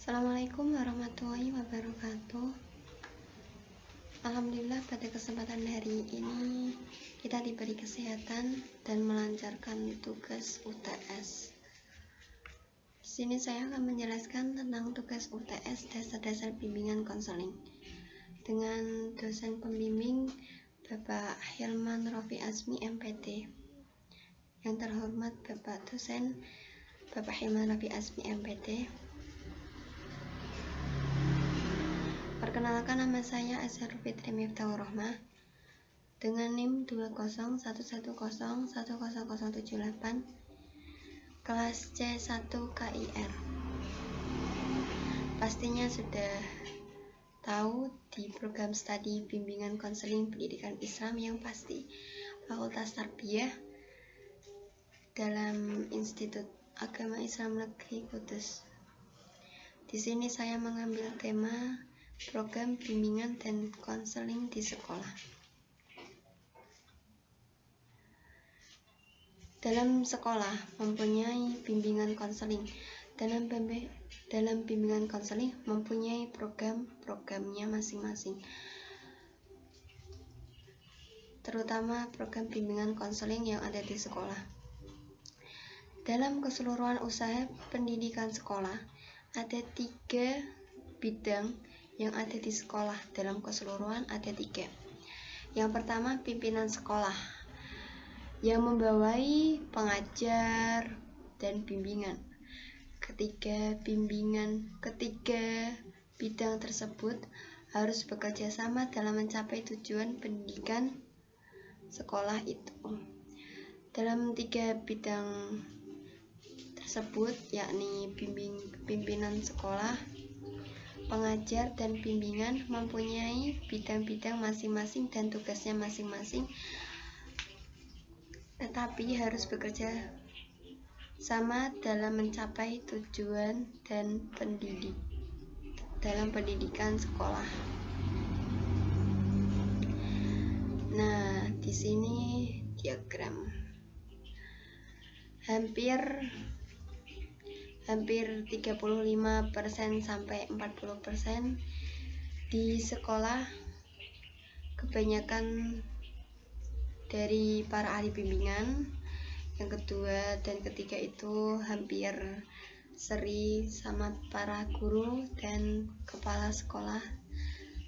Assalamualaikum warahmatullahi wabarakatuh. Alhamdulillah pada kesempatan hari ini kita diberi kesehatan dan melancarkan tugas UTS. Di sini saya akan menjelaskan tentang tugas UTS dasar-dasar bimbingan konseling dengan dosen pembimbing Bapak Hilman Rofi Azmi MPT. Yang terhormat Bapak dosen Bapak Hilman Rofi Azmi MPT. Perkenalkan, nama saya Azharul Fitri Miftahur Rahmah dengan NIM 20110100078 kelas C1 KIR. Pastinya sudah tahu di program studi bimbingan konseling pendidikan Islam yang pasti Fakultas Tarbiyah dalam Institut Agama Islam Negeri Kudus. Di sini saya mengambil tema program bimbingan dan konseling di sekolah. Dalam sekolah mempunyai bimbingan konseling. Dalam bimbingan konseling mempunyai program-programnya masing-masing. Terutama program bimbingan konseling yang ada di sekolah. Dalam keseluruhan usaha pendidikan sekolah ada 3 bidang yang ada di sekolah. Dalam keseluruhan ada 3. Yang pertama, pimpinan sekolah yang membawai pengajar dan bimbingan. Ketiga bidang tersebut harus bekerja sama dalam mencapai tujuan pendidikan sekolah itu. Dalam 3 bidang tersebut, yakni pimpinan sekolah, pengajar, dan bimbingan, mempunyai bidang-bidang masing-masing dan tugasnya masing-masing, tetapi harus bekerja sama dalam mencapai tujuan dan dalam pendidikan sekolah. Nah, di sini diagram hampir 35% sampai 40% di sekolah, kebanyakan dari para ahli bimbingan. Yang kedua dan ketiga itu hampir seri sama para guru dan kepala sekolah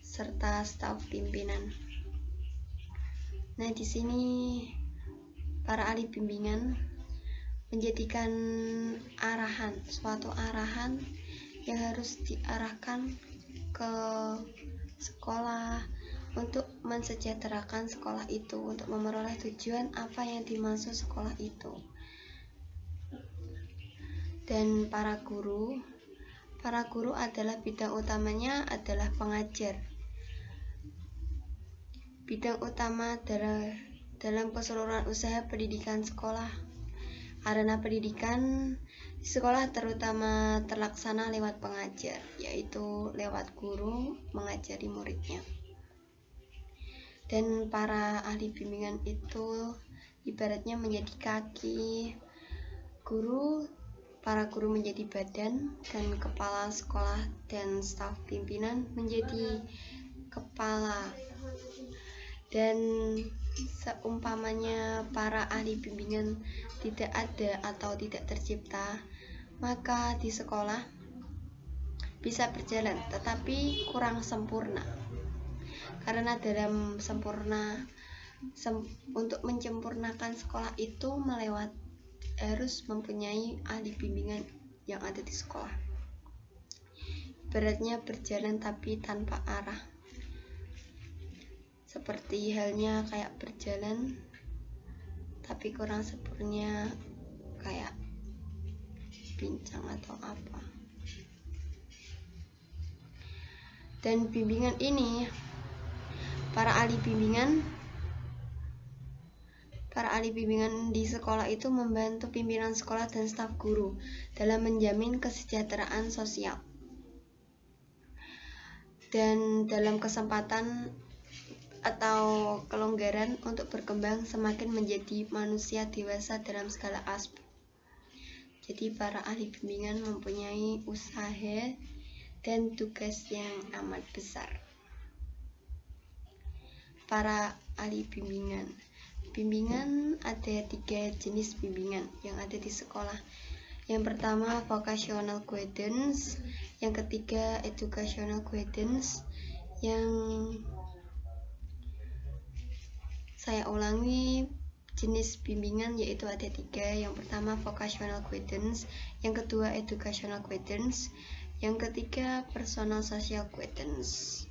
serta staf pimpinan. Nah, di sini para ahli bimbingan menjadikan suatu arahan yang harus diarahkan ke sekolah untuk mensejahterakan sekolah itu, untuk memperoleh tujuan apa yang dimaksud sekolah itu. Dan para guru adalah bidang utamanya adalah pengajar. Bidang utama dalam keseluruhan usaha pendidikan sekolah. Arena pendidikan di sekolah terutama terlaksana lewat pengajar, yaitu lewat guru mengajari muridnya. Dan para ahli bimbingan itu ibaratnya menjadi kaki guru, para guru menjadi badan, dan kepala sekolah dan staf pimpinan menjadi kepala. Dan seumpamanya para ahli bimbingan tidak ada atau tidak tercipta, maka di sekolah bisa berjalan tetapi kurang sempurna. Karena dalam untuk menyempurnakan sekolah itu harus mempunyai ahli bimbingan yang ada di sekolah. Ibaratnya berjalan tapi tanpa arah. Seperti halnya kayak berjalan tapi kurang sempurna, kayak pincang atau apa. Dan bimbingan ini, para ahli bimbingan di sekolah itu membantu pimpinan sekolah dan staf guru dalam menjamin kesejahteraan sosial. Dan dalam kesempatan atau kelonggaran untuk berkembang semakin menjadi manusia dewasa dalam segala aspek. Jadi para ahli bimbingan mempunyai usaha dan tugas yang amat besar. Para ahli bimbingan. Bimbingan ada 3 jenis bimbingan yang ada di sekolah. Yang pertama vocational guidance, yang ketiga educational guidance. Yang saya ulangi, jenis bimbingan yaitu ada 3. Yang pertama vocational guidance, yang kedua educational guidance, yang ketiga personal social guidance.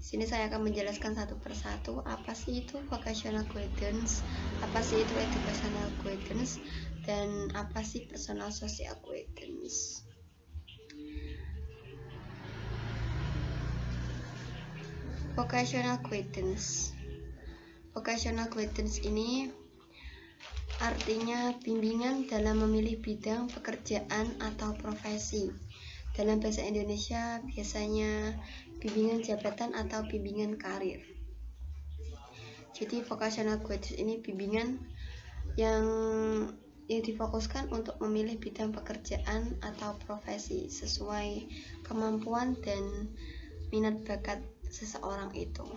Sini saya akan menjelaskan satu persatu apa sih itu vocational guidance, apa sih itu educational guidance, dan apa sih personal social guidance. Vocational guidance. Vocational guidance ini artinya bimbingan dalam memilih bidang pekerjaan atau profesi. Dalam bahasa Indonesia biasanya bimbingan jabatan atau bimbingan karir. Jadi vocational guidance ini bimbingan yang difokuskan untuk memilih bidang pekerjaan atau profesi sesuai kemampuan dan minat bakat seseorang itu.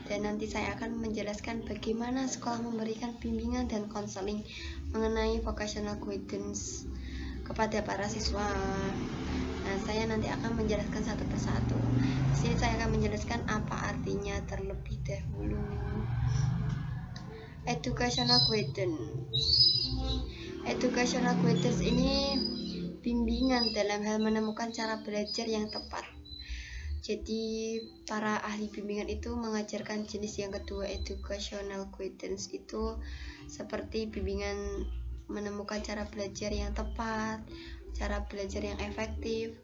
Dan nanti saya akan menjelaskan bagaimana sekolah memberikan bimbingan dan konseling mengenai vocational guidance kepada para siswa. Nah, saya nanti akan menjelaskan satu persatu. Di sini saya akan menjelaskan apa artinya terlebih dahulu. Educational guidance. Educational guidance ini bimbingan dalam hal menemukan cara belajar yang tepat. Jadi para ahli bimbingan itu mengajarkan jenis yang kedua, educational guidance itu seperti bimbingan menemukan cara belajar yang tepat, cara belajar yang efektif,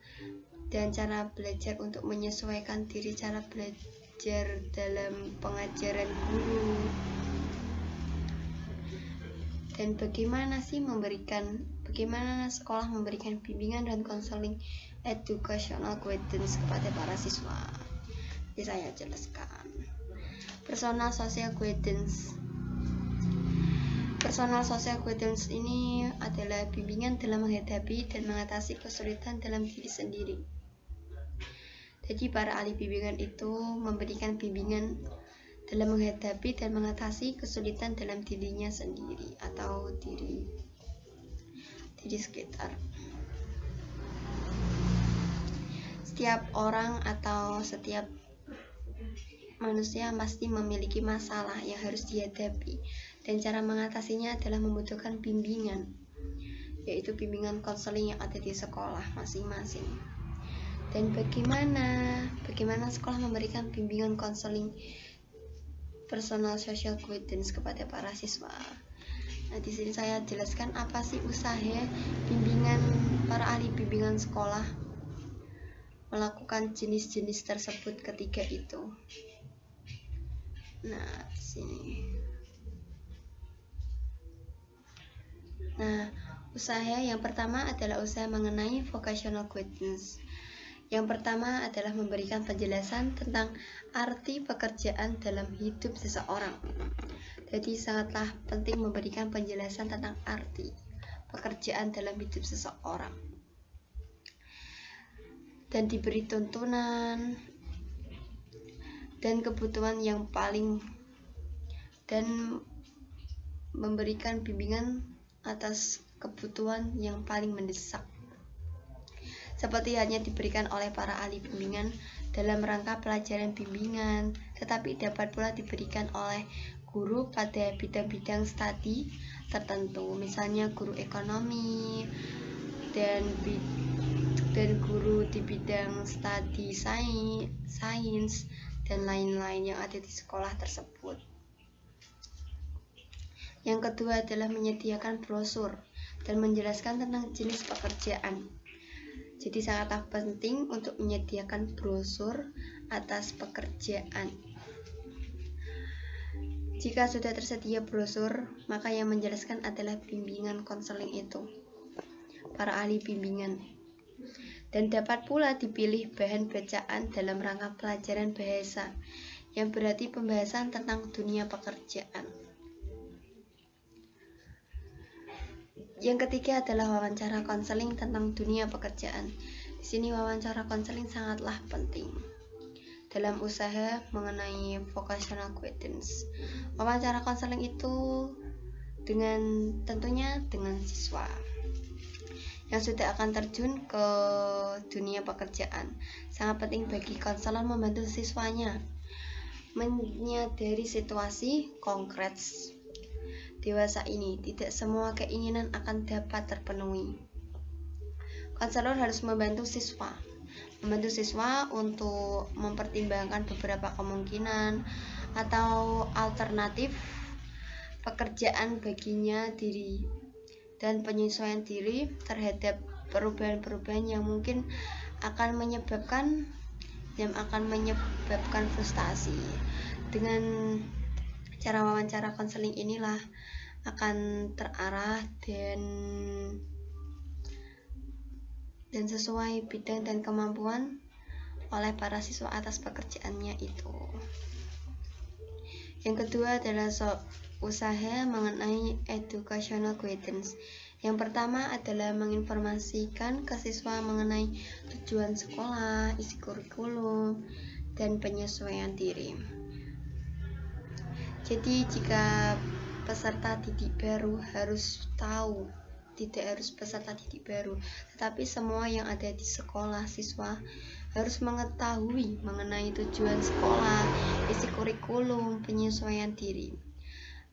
dan cara belajar untuk menyesuaikan diri cara belajar dalam pengajaran guru. Dan bagaimana sekolah memberikan bimbingan dan konseling educational guidance kepada para siswa. Jadi saya jelaskan. Personal social guidance. Personal social guidance ini adalah bimbingan dalam menghadapi dan mengatasi kesulitan dalam diri sendiri. Jadi para ahli bimbingan itu memberikan bimbingan dalam menghadapi dan mengatasi kesulitan dalam dirinya sendiri atau diri sekitar. Setiap orang atau setiap manusia pasti memiliki masalah yang harus dihadapi, dan cara mengatasinya adalah membutuhkan bimbingan, yaitu bimbingan konseling yang ada di sekolah masing-masing. Dan bagaimana sekolah memberikan bimbingan konseling personal social guidance kepada para siswa. Nah, di sini saya jelaskan apa sih usaha bimbingan para ahli bimbingan sekolah melakukan jenis-jenis tersebut ketiga itu. Nah, di sini. Nah, usaha yang pertama adalah usaha mengenai vocational guidance. Yang pertama adalah memberikan penjelasan tentang arti pekerjaan dalam hidup seseorang. Jadi sangatlah penting memberikan penjelasan tentang arti pekerjaan dalam hidup seseorang. Dan diberi tuntunan dan kebutuhan yang paling, dan memberikan bimbingan atas kebutuhan yang paling mendesak, seperti hanya diberikan oleh para ahli bimbingan dalam rangka pelajaran bimbingan, tetapi dapat pula diberikan oleh guru pada bidang-bidang studi tertentu, misalnya guru ekonomi dan guru di bidang studi sains dan lain-lain yang ada di sekolah tersebut. Yang kedua adalah menyediakan brosur dan menjelaskan tentang jenis pekerjaan. Jadi sangatlah penting untuk menyediakan brosur atas pekerjaan. Jika sudah tersedia brosur, maka yang menjelaskan adalah bimbingan konseling itu, para ahli bimbingan. Dan dapat pula dipilih bahan bacaan dalam rangka pelajaran bahasa, yang berarti pembahasan tentang dunia pekerjaan. Yang ketiga adalah wawancara konseling tentang dunia pekerjaan. Di sini wawancara konseling sangatlah penting dalam usaha mengenai vocational guidance. Wawancara konseling itu tentunya dengan siswa yang sudah akan terjun ke dunia pekerjaan. Sangat penting bagi konselor membantu siswanya menyadari situasi konkret dewasa ini. Tidak semua keinginan akan dapat terpenuhi. Konselor harus membantu siswa untuk mempertimbangkan beberapa kemungkinan atau alternatif pekerjaan baginya diri dan penyesuaian diri terhadap perubahan-perubahan yang mungkin akan menyebabkan frustasi. Dengan cara wawancara konseling inilah akan terarah dan sesuai bidang dan kemampuan oleh para siswa atas pekerjaannya itu. Yang kedua adalah usaha mengenai educational guidance. Yang pertama adalah menginformasikan ke siswa mengenai tujuan sekolah, isi kurikulum, dan penyesuaian diri. Jadi jika peserta didik baru harus tahu, tidak harus peserta didik baru, tetapi semua yang ada di sekolah siswa harus mengetahui mengenai tujuan sekolah, isi kurikulum, penyesuaian diri,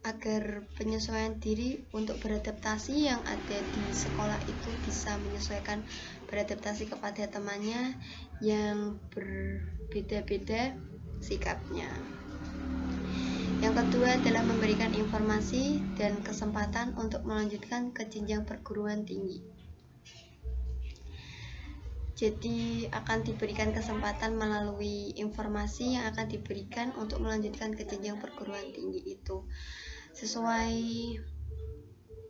agar penyesuaian diri untuk beradaptasi yang ada di sekolah itu bisa menyesuaikan beradaptasi kepada temannya yang berbeda-beda sikapnya. Yang kedua adalah memberikan informasi dan kesempatan untuk melanjutkan ke jenjang perguruan tinggi. Jadi akan diberikan kesempatan melalui informasi yang akan diberikan untuk melanjutkan ke jenjang perguruan tinggi itu sesuai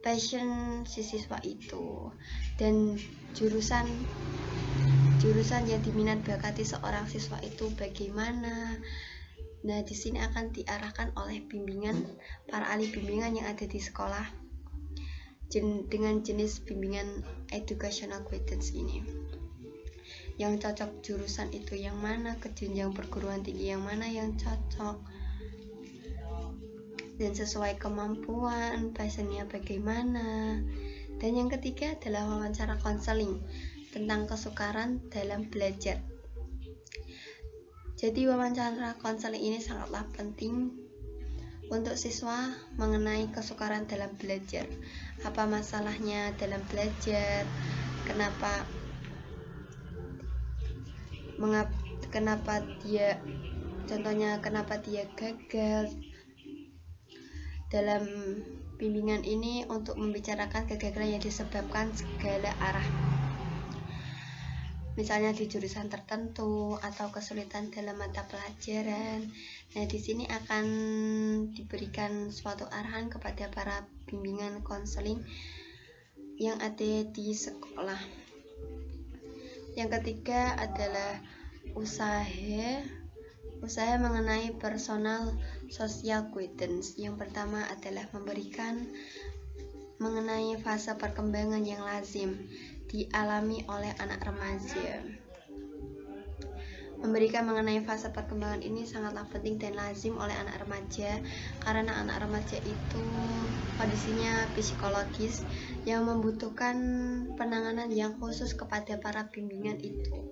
passion si siswa itu dan jurusan yang diminat bakati seorang siswa itu bagaimana. Nah, di sini akan diarahkan oleh para ahli bimbingan yang ada di sekolah dengan jenis bimbingan educational guidance ini. Yang cocok jurusan itu yang mana, ke jenjang perguruan tinggi yang mana yang cocok, dan sesuai kemampuan, passionnya bagaimana. Dan yang ketiga adalah wawancara konseling tentang kesukaran dalam belajar. Jadi wawancara konseling ini sangatlah penting untuk siswa mengenai kesukaran dalam belajar. Apa masalahnya dalam belajar? Kenapa dia gagal dalam bimbingan ini, untuk membicarakan kegagalan yang disebabkan segala arah, misalnya di jurusan tertentu atau kesulitan dalam mata pelajaran. Nah, di sini akan diberikan suatu arahan kepada para bimbingan konseling yang ada di sekolah. Yang ketiga adalah usaha mengenai personal social guidance. Yang pertama adalah memberikan mengenai fase perkembangan yang lazim dialami oleh anak remaja. Memberikan mengenai fase perkembangan ini sangatlah penting dan lazim oleh anak remaja, karena anak remaja itu kondisinya psikologis yang membutuhkan penanganan yang khusus kepada para bimbingan itu.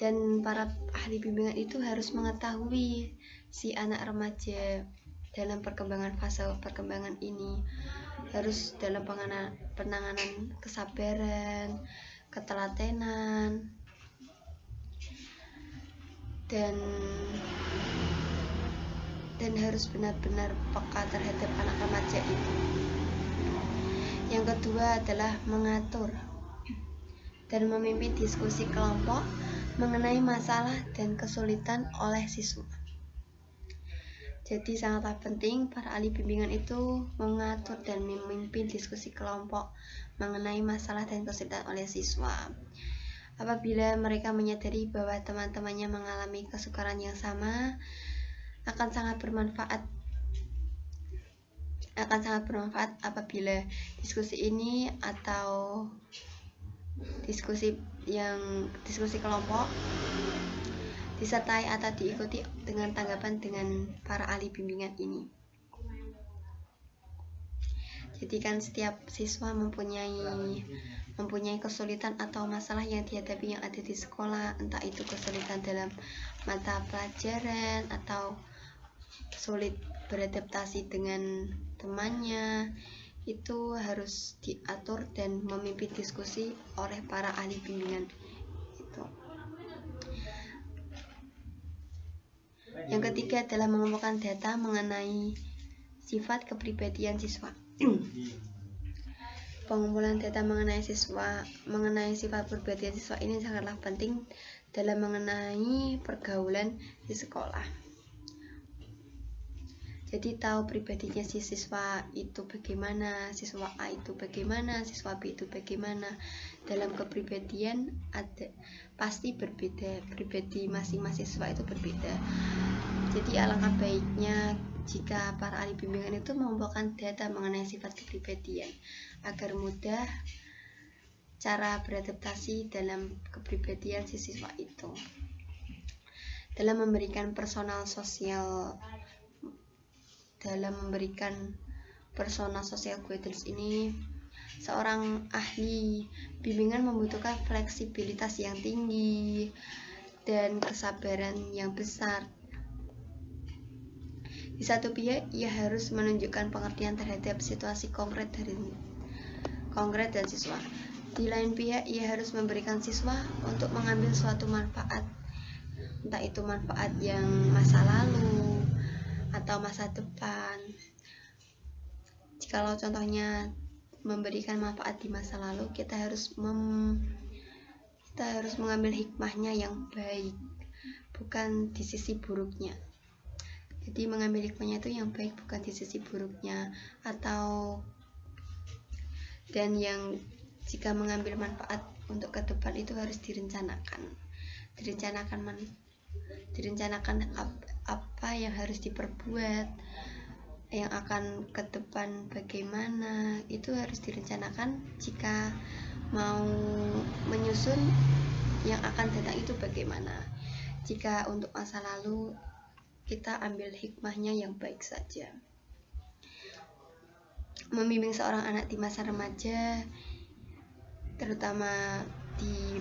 Dan para ahli bimbingan itu harus mengetahui si anak remaja dalam fase perkembangan ini, harus dalam penanganan kesabaran, ketelatenan, dan harus benar-benar peka terhadap anak remaja itu. Yang kedua adalah mengatur dan memimpin diskusi kelompok mengenai masalah dan kesulitan oleh siswa. Jadi sangatlah penting para ahli bimbingan itu mengatur dan memimpin diskusi kelompok mengenai masalah dan kesulitan oleh siswa. Apabila mereka menyadari bahwa teman-temannya mengalami kesukaran yang sama, akan sangat bermanfaat apabila diskusi ini atau diskusi kelompok, disertai atau diikuti dengan tanggapan dengan para ahli bimbingan ini. Jadi kan setiap siswa mempunyai kesulitan atau masalah yang dihadapi yang ada di sekolah, entah itu kesulitan dalam mata pelajaran atau sulit beradaptasi dengan temannya, itu harus diatur dan memimpin diskusi oleh para ahli bimbingan itu. Yang ketiga adalah mengumpulkan data mengenai sifat kepribadian siswa. Pengumpulan data mengenai sifat kepribadian siswa ini sangatlah penting dalam mengenai pergaulan di sekolah. Jadi tahu pribadinya si siswa itu bagaimana, siswa A itu bagaimana, siswa B itu bagaimana. Dalam kepribadian pasti berbeda, pribadi masing-masing siswa itu berbeda. Jadi alangkah baiknya jika para ahli bimbingan itu mengumpulkan data mengenai sifat kepribadian agar mudah cara beradaptasi dalam kepribadian si siswa itu. Dalam memberikan personal sosial guidance ini, seorang ahli bimbingan membutuhkan fleksibilitas yang tinggi dan kesabaran yang besar. Di satu pihak, ia harus menunjukkan pengertian terhadap situasi konkret dan siswa. Di lain pihak, ia harus memberikan siswa untuk mengambil suatu manfaat, entah itu manfaat yang masa lalu atau masa depan. Jikalau contohnya memberikan manfaat di masa lalu, kita harus mengambil hikmahnya yang baik, bukan di sisi buruknya. Jadi mengambil hikmahnya itu yang baik, bukan di sisi buruknya. Dan yang jika mengambil manfaat untuk ke depan itu harus direncanakan apa yang harus diperbuat, yang akan ke depan bagaimana, itu harus direncanakan. Jika mau menyusun yang akan datang itu bagaimana. Jika untuk masa lalu, kita ambil hikmahnya yang baik saja. Membimbing seorang anak di masa remaja, terutama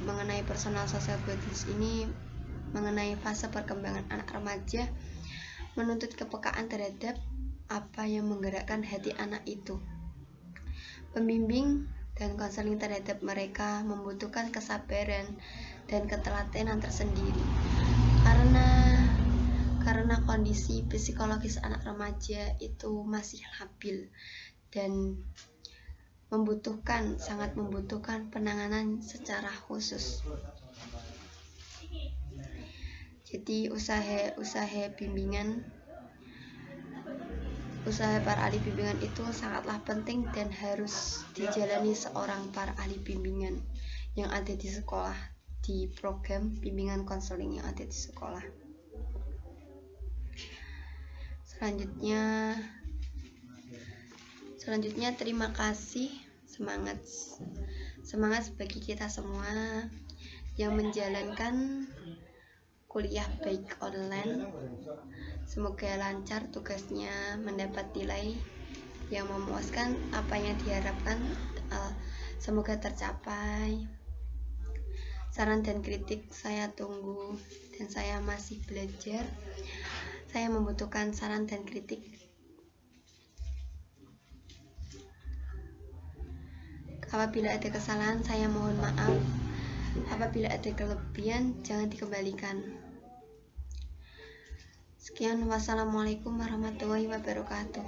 mengenai personal social guidance ini, mengenai fase perkembangan anak remaja, menuntut kepekaan terhadap apa yang menggerakkan hati anak itu. Pembimbing dan konseling terhadap mereka membutuhkan kesabaran dan ketelatenan tersendiri, karena kondisi psikologis anak remaja itu masih labil dan sangat membutuhkan penanganan secara khusus. Jadi usaha para ahli bimbingan itu sangatlah penting dan harus dijalani seorang para ahli bimbingan yang ada di sekolah, di program bimbingan konseling yang ada di sekolah. Selanjutnya terima kasih, semangat bagi kita semua yang menjalankan kuliah baik online. Semoga lancar tugasnya, mendapat nilai yang memuaskan, apa yang diharapkan semoga tercapai. Saran dan kritik saya tunggu, dan saya masih belajar. Saya membutuhkan saran dan kritik. Apabila ada kesalahan, saya mohon maaf. Apabila ada kelebihan, jangan dikembalikan. Sekian, wassalamualaikum warahmatullahi wabarakatuh.